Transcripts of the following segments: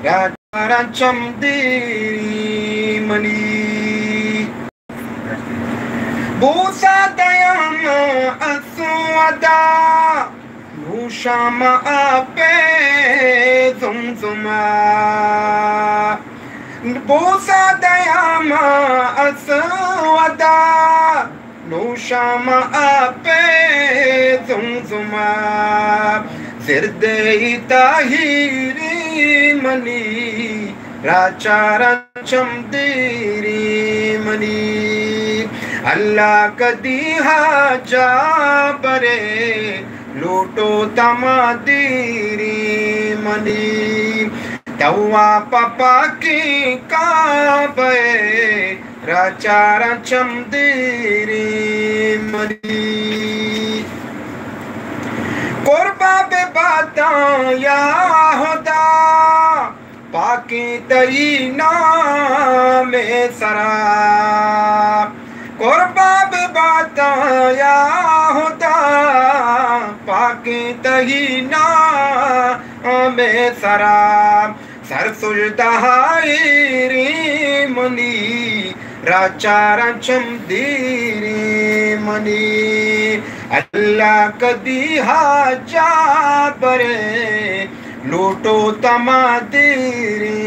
राचम देरी money Busa dayama aswada Nushama ape zumzuma Busa dayama aswada Nushama ape zumzuma Zirde tahiri mani Rachara chamdiri mani अल्लाह कदी हाजा बरे लूटो तमादीरी money तवा पापा की काबे राचारा चमदीरी मनी कुर्बा बे बाता या होदा पाकी तई नामे सरा कुर्बाब बताया होता पाके तहीना में सरा सरसुलदहारी मनी राचारा चमदीरी मनी अल्लाह कदी हाजा बरे लूटो तमादीरी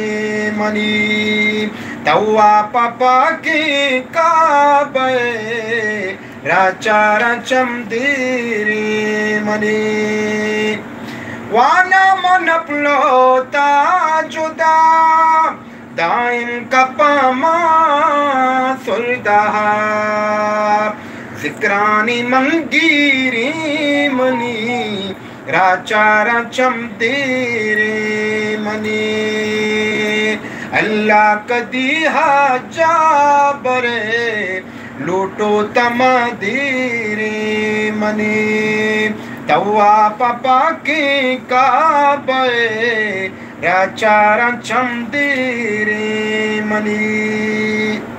मनी तवा पापा की काबे राचारा चमदीरी मनी वाना मन प्लोता जुदा दाइन कपामा सुलदा जिक्रानी मंगीरी मनी राचारा चमदीरी मनी अल्लाह कदी हाजा बरे लूटो तमादीरी मनी तवा पापा की काबे राचारा चमदीरी मनी।